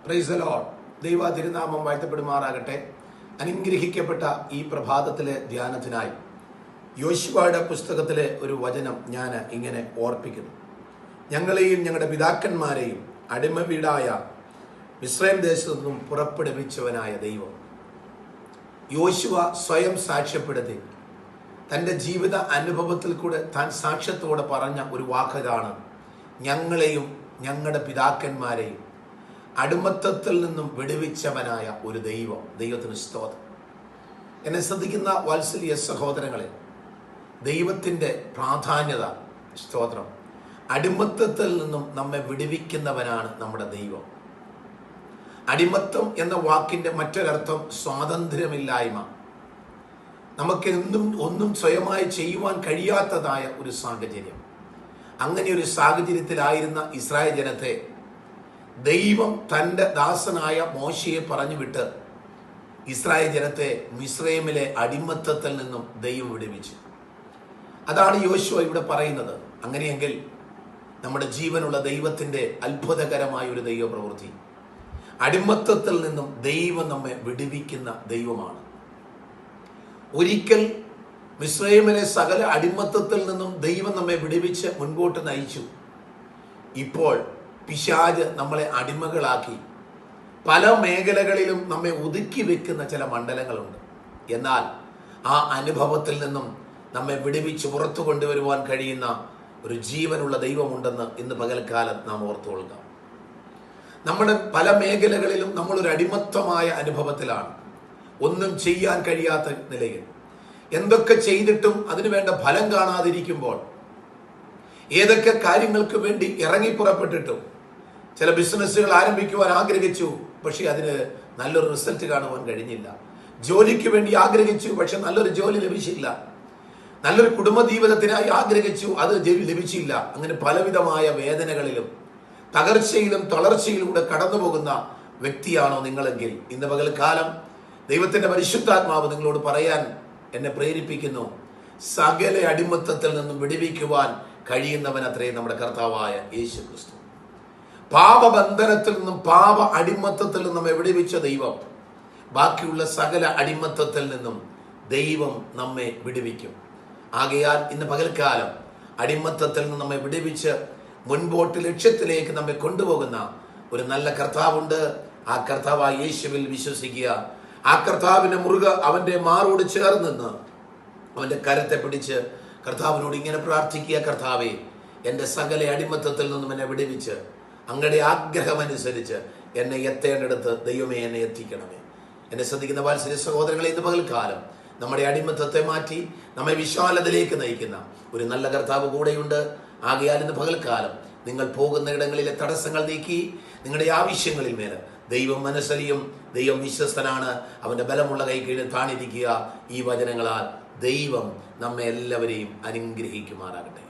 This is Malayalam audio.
Praise the Lord. ദൈവ തിരുനാമം വാഴ്ത്തപ്പെടുമാറാകട്ടെ. അനുഗ്രഹിക്കപ്പെട്ട ഈ പ്രഭാതത്തിലെ ധ്യാനത്തിനായി യോശുവയുടെ പുസ്തകത്തിലെ ഒരു വചനം ഞാൻ ഇങ്ങനെ ഓർപ്പിക്കുന്നു. ഞങ്ങളെയും ഞങ്ങളുടെ പിതാക്കന്മാരെയും അടിമ വീടായ മിസ്രൈം ദേശത്തു നിന്നും പുറപ്പെടുവിച്ചവനായ ദൈവം. യോശുവ സ്വയം സാക്ഷ്യപ്പെടുത്തി തൻ്റെ ജീവിത അനുഭവത്തിൽ കൂടെ താൻ സാക്ഷ്യത്തോടെ പറഞ്ഞ ഒരു വാക്കാണ്, ഞങ്ങളെയും ഞങ്ങളുടെ പിതാക്കന്മാരെയും അടിമത്തത്തിൽ നിന്നും വിടുവിച്ചവനായ ഒരു ദൈവം. ദൈവത്തിന് സ്തോത്രം. എന്നെ ശ്രദ്ധിക്കുന്ന വാത്സല്യ സഹോദരങ്ങളെ, ദൈവത്തിൻ്റെ പ്രാധാന്യത, സ്തോത്രം, അടിമത്തത്തിൽ നിന്നും നമ്മെ വിടുവിക്കുന്നവനാണ് നമ്മുടെ ദൈവം. അടിമത്തം എന്ന വാക്കിൻ്റെ മറ്റൊരർത്ഥം സ്വാതന്ത്ര്യമില്ലായ്മ, നമുക്ക് ഒന്നും സ്വയമായി ചെയ്യുവാൻ കഴിയാത്തതായ ഒരു സാഹചര്യം. അങ്ങനെ ഒരു സാഹചര്യത്തിലായിരുന്ന ഇസ്രായേൽ ജനത്തെ ദൈവം തൻ്റെ ദാസനായ മോശയെ പറഞ്ഞു വിട്ട് ഇസ്രായേൽ ജനത്തെ മിസ്രൈമിലെ അടിമത്തത്തിൽ നിന്നും ദൈവം വിടുവിച്ചു. അതാണ് യോശുവ ഇവിടെ പറയുന്നത്. അങ്ങനെയെങ്കിൽ നമ്മുടെ ജീവനുള്ള ദൈവത്തിൻ്റെ അത്ഭുതകരമായ ഒരു ദൈവ പ്രവൃത്തി, അടിമത്തത്തിൽ നിന്നും ദൈവം നമ്മെ വിടുവിക്കുന്ന ദൈവമാണ്. ഒരിക്കൽ മിസ്രൈമിലെ സകല അടിമത്തത്തിൽ നിന്നും ദൈവം നമ്മെ വിടുവിച്ച് മുൻപോട്ട് നയിച്ചു. ഇപ്പോൾ പിശാച് നമ്മളെ അടിമകളാക്കി പല മേഖലകളിലും നമ്മെ ഒതുക്കി വെക്കുന്ന ചില മണ്ഡലങ്ങളുണ്ട്. എന്നാൽ ആ അനുഭവത്തിൽ നിന്നും നമ്മെ വിടുവിച്ച് പുറത്തു കൊണ്ടുവരുവാൻ കഴിയുന്ന ഒരു ജീവനുള്ള ദൈവമുണ്ടെന്ന് ഇന്ന് പകൽക്കാലം നാം ഓർത്തുകൊള്ളുക. നമ്മുടെ പല മേഖലകളിലും നമ്മളൊരു അടിമത്തമായ അനുഭവത്തിലാണ്, ഒന്നും ചെയ്യാൻ കഴിയാത്ത നിലയിൽ. എന്തൊക്കെ ചെയ്തിട്ടും അതിനു വേണ്ട ഫലം കാണാതിരിക്കുമ്പോൾ, ഏതൊക്കെ കാര്യങ്ങൾക്ക് വേണ്ടി ഇറങ്ങി പുറപ്പെട്ടിട്ടും, ചില ബിസിനസ്സുകൾ ആരംഭിക്കുവാൻ ആഗ്രഹിച്ചു, പക്ഷെ അതിന് നല്ലൊരു റിസൾട്ട് കാണുവാൻ കഴിഞ്ഞില്ല. ജോലിക്ക് വേണ്ടി ആഗ്രഹിച്ചു, പക്ഷെ നല്ലൊരു ജോലി ലഭിച്ചില്ല. നല്ലൊരു കുടുംബ ജീവിതത്തിനായി ആഗ്രഹിച്ചു, അത് ലഭിച്ചില്ല. അങ്ങനെ പലവിധമായ വേദനകളിലും തകർച്ചയിലും തളർച്ചയിലൂടെ കടന്നു പോകുന്ന വ്യക്തിയാണോ നിങ്ങളെങ്കിൽ, ഇന്ന് പകൽക്കാലം ദൈവത്തിന്റെ പരിശുദ്ധാത്മാവ് നിങ്ങളോട് പറയാൻ എന്നെ പ്രേരിപ്പിക്കുന്നു. സകല അടിമത്തത്തിൽ നിന്നും വിടുവിക്കുവാൻ കഴിയുന്നവൻ അത്രേ നമ്മുടെ കർത്താവായ യേശു ക്രിസ്തു. പാപബന്ധനത്തിൽ നിന്നും പാപ അടിമത്തത്തിൽ നിന്നും നമ്മെ വിടുവിച്ച ദൈവം ബാക്കിയുള്ള സകല അടിമത്തത്തിൽ നിന്നും ദൈവം നമ്മെ വിടുവിക്കും. ആകയാൽ ഇന്ന് പകൽക്കാലം അടിമത്തത്തിൽ നിന്ന് നമ്മെ വിടുവിച്ച് മുൻപോട്ട് ലക്ഷ്യത്തിലേക്ക് നമ്മെ കൊണ്ടുപോകുന്ന ഒരു നല്ല കർത്താവുണ്ട്. ആ കർത്താവായ യേശുവിൽ വിശ്വസിക്കുക. ആ കർത്താവിനെ മുറുക അവന്റെ മാറോട് ചേർന്ന് നിന്ന് അവന്റെ കരത്തെ പിടിച്ച് കർത്താവിനോട് ഇങ്ങനെ പ്രാർത്ഥിക്കുക, കർത്താവേ, എൻ്റെ സകല അടിമത്തത്തിൽ നിന്നും എന്നെ വിടുവിച്ച് അങ്ങയുടെ ആഗ്രഹമനുസരിച്ച് എന്നെ എത്തേണ്ടടുത്ത് ദൈവമേ എന്നെ എത്തിക്കണമേ. എന്നെ ശ്രദ്ധിക്കുന്ന വാത്സല്യ സഹോദരങ്ങളെ, ഇന്ന് പകൽക്കാലം നമ്മുടെ അടിമത്തത്തെ മാറ്റി നമ്മെ വിശാലതയിലേക്ക് നയിക്കുന്ന ഒരു നല്ല കർത്താവ് കൂടെയുണ്ട്. ആകയാൽ ഇന്ന് പകൽക്കാലം നിങ്ങൾ പോകുന്ന ഇടങ്ങളിലെ തടസ്സങ്ങൾ നീക്കി നിങ്ങളുടെ ആവശ്യങ്ങളിൽ മേൽ ദൈവം മനസ്സലിയും. ദൈവം വിശ്വസ്തനാണ്. അവന്റെ ബലമുള്ള കൈ കീഴിൽ താണിരിക്കുക. ഈ വചനങ്ങളാൽ ദൈവം നമ്മെ എല്ലാവരെയും അനുഗ്രഹിക്കുമാറാകട്ടെ.